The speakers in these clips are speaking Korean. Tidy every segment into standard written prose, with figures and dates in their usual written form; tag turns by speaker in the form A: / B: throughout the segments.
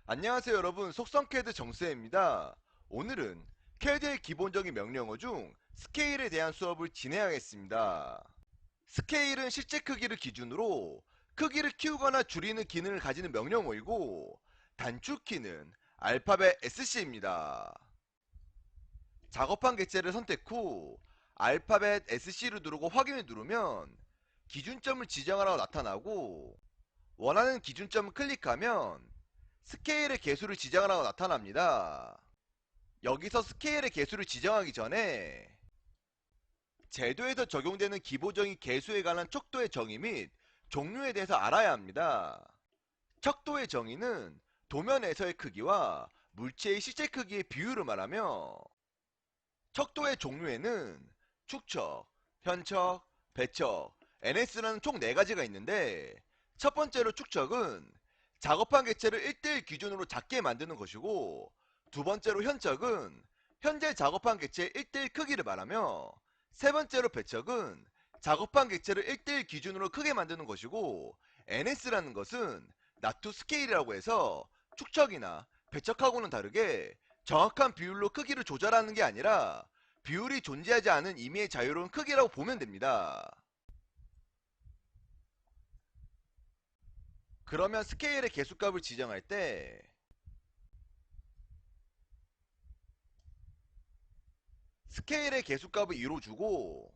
A: 안녕하세요 여러분, 속성캐드 정수혜입니다. 오늘은 캐드의 기본적인 명령어 중 스케일에 대한 수업을 진행하겠습니다. 스케일은 실제 크기를 기준으로 크기를 키우거나 줄이는 기능을 가지는 명령어이고, 단축키는 알파벳 SC입니다. 작업한 객체를 선택 후 알파벳 SC를 누르고 확인을 누르면 기준점을 지정하라고 나타나고, 원하는 기준점을 클릭하면 스케일의 개수를 지정하라고 나타납니다. 여기서 스케일의 개수를 지정하기 전에 제도에서 적용되는 기본적인 개수에 관한 척도의 정의 및 종류에 대해서 알아야 합니다. 척도의 정의는 도면에서의 크기와 물체의 실제 크기의 비율을 말하며, 척도의 종류에는 축척, 현척, 배척, NS라는 총 4가지가 있는데, 첫 번째로 축척은 작업한 객체를 1대1 기준으로 작게 만드는 것이고, 두 번째로 현척은 현재 작업한 객체의 1대1 크기를 말하며, 세 번째로 배척은 작업한 객체를 1대1 기준으로 크게 만드는 것이고, NS라는 것은 나투 스케일이라고 해서 축척이나 배척하고는 다르게 정확한 비율로 크기를 조절하는 게 아니라 비율이 존재하지 않은 임의의 자유로운 크기라고 보면 됩니다. 그러면 스케일의 개수값을 지정할 때 스케일의 개수값을 2로 주고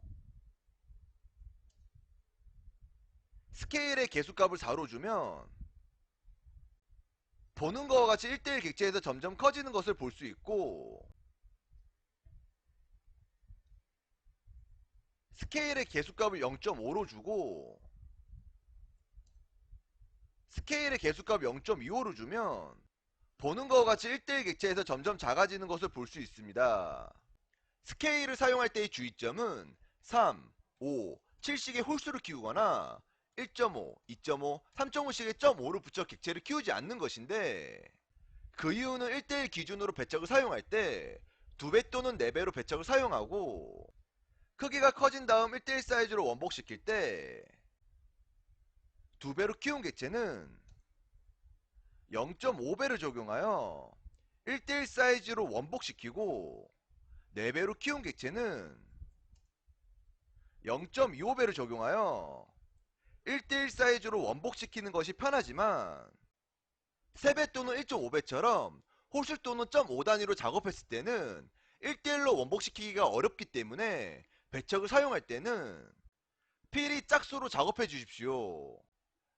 A: 스케일의 개수값을 4로 주면 보는 것과 같이 1대1 객체에서 점점 커지는 것을 볼 수 있고, 스케일의 개수값을 0.5로 주고 스케일의 개수값 0.25로 주면 보는 것과 같이 1대1 객체에서 점점 작아지는 것을 볼 수 있습니다. 스케일을 사용할 때의 주의점은 3, 5, 7식의 홀수를 키우거나 1.5, 2.5, 3.5식의 0.5를 붙여 객체를 키우지 않는 것인데, 그 이유는 1대1 기준으로 배척을 사용할 때 2배 또는 4배로 배척을 사용하고, 크기가 커진 다음 1대1 사이즈로 원복시킬 때 2배로 키운 객체는 0.5배를 적용하여 1대1 사이즈로 원복시키고, 4배로 키운 객체는 0.25배를 적용하여 1대1 사이즈로 원복시키는 것이 편하지만, 3배 또는 1.5배처럼 홀수 또는 0.5 단위로 작업했을 때는 1대1로 원복시키기가 어렵기 때문에 배척을 사용할 때는 필히 짝수로 작업해 주십시오.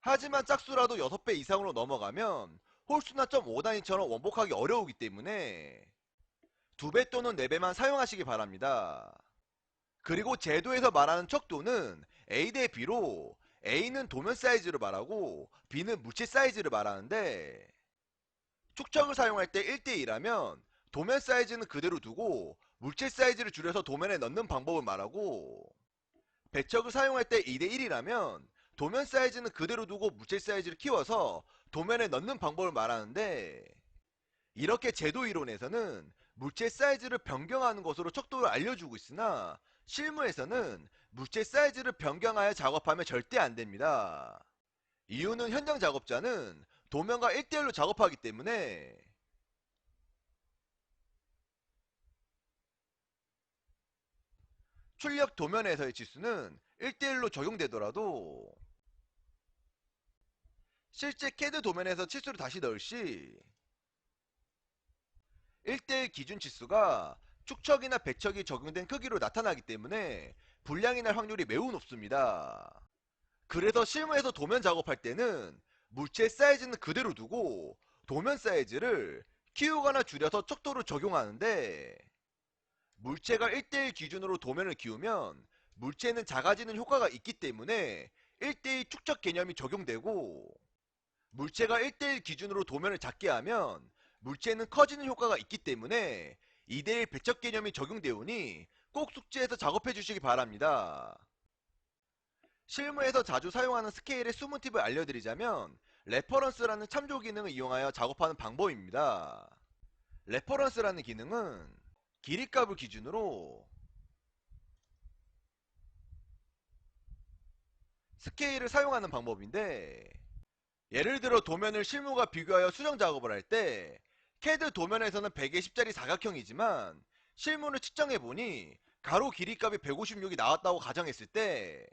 A: 하지만 짝수라도 6배 이상으로 넘어가면 홀수나 0.5 단위처럼 원복하기 어려우기 때문에 2배 또는 4배만 사용하시기 바랍니다. 그리고 제도에서 말하는 척도는 A 대 B로, A는 도면 사이즈를 말하고 B는 물체 사이즈를 말하는데, 축척을 사용할 때 1대1하면 도면 사이즈는 그대로 두고 물체 사이즈를 줄여서 도면에 넣는 방법을 말하고, 배척을 사용할 때 2대1이라면 도면 사이즈는 그대로 두고 물체 사이즈를 키워서 도면에 넣는 방법을 말하는데, 이렇게 제도 이론에서는 물체 사이즈를 변경하는 것으로 척도를 알려주고 있으나, 실무에서는 물체 사이즈를 변경하여 작업하면 절대 안됩니다. 이유는 현장 작업자는 도면과 1대1로 작업하기 때문에. 출력 도면에서의 지수는 1대1로 적용되더라도 실제 캐드 도면에서 치수를 다시 넣을 시 1대1 기준 치수가 축척이나 배척이 적용된 크기로 나타나기 때문에 불량이 날 확률이 매우 높습니다. 그래서 실무에서 도면 작업할 때는 물체 사이즈는 그대로 두고 도면 사이즈를 키우거나 줄여서 척도를 적용하는데, 물체가 1대1 기준으로 도면을 키우면 물체는 작아지는 효과가 있기 때문에 1대1 축척 개념이 적용되고, 물체가 1대1 기준으로 도면을 작게 하면 물체는 커지는 효과가 있기 때문에 2대1 배척 개념이 적용되오니 꼭 숙지해서 작업해 주시기 바랍니다. 실무에서 자주 사용하는 스케일의 숨은 팁을 알려드리자면, 레퍼런스라는 참조 기능을 이용하여 작업하는 방법입니다. 레퍼런스라는 기능은 길이값을 기준으로 스케일을 사용하는 방법인데, 예를 들어 도면을 실무와 비교하여 수정 작업을 할 때 CAD 도면에서는 120짜리 사각형이지만 실무를 측정해보니 가로 길이 값이 156이 나왔다고 가정했을 때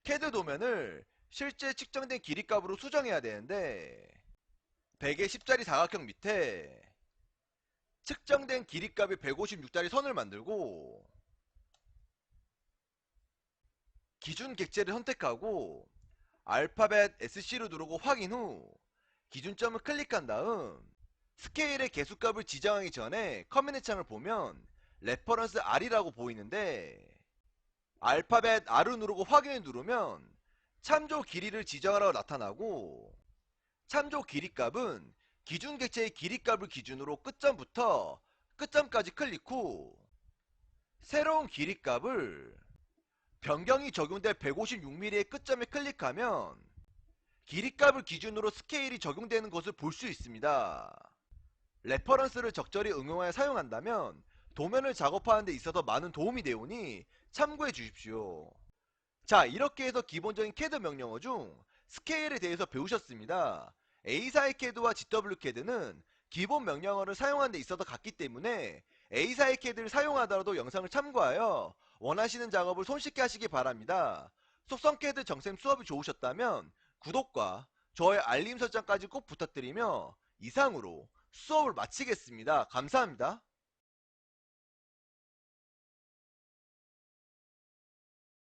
A: CAD 도면을 실제 측정된 길이 값으로 수정해야 되는데 100의 10짜리 사각형 밑에 측정된 길이 값이 156짜리 선을 만들고 기준 객체를 선택하고 알파벳 SC를 누르고 확인 후 기준점을 클릭한 다음 스케일의 개수값을 지정하기 전에 커맨드 창을 보면 레퍼런스 R이라고 보이는데 알파벳 R을 누르고 확인을 누르면 참조 길이를 지정하라고 나타나고 참조 길이 값은 기준 객체의 길이 값을 기준으로 끝점부터 끝점까지 클릭 후 새로운 길이 값을 변경이 적용될 156mm의 끝점에 클릭하면 길이값을 기준으로 스케일이 적용되는 것을 볼 수 있습니다. 레퍼런스를 적절히 응용하여 사용한다면 도면을 작업하는 데 있어서 많은 도움이 되오니 참고해 주십시오. 자, 이렇게 해서 기본적인 CAD 명령어 중 스케일에 대해서 배우셨습니다. A사의 CAD와 GW CAD는 기본 명령어를 사용하는 데 있어서 같기 때문에 A사의 CAD를 사용하더라도 영상을 참고하여 원하시는 작업을 손쉽게 하시기 바랍니다. 속성 CAD 정쌤 수업이 좋으셨다면 구독과 저의 알림 설정까지 꼭 부탁드리며 이상으로 수업을 마치겠습니다. 감사합니다.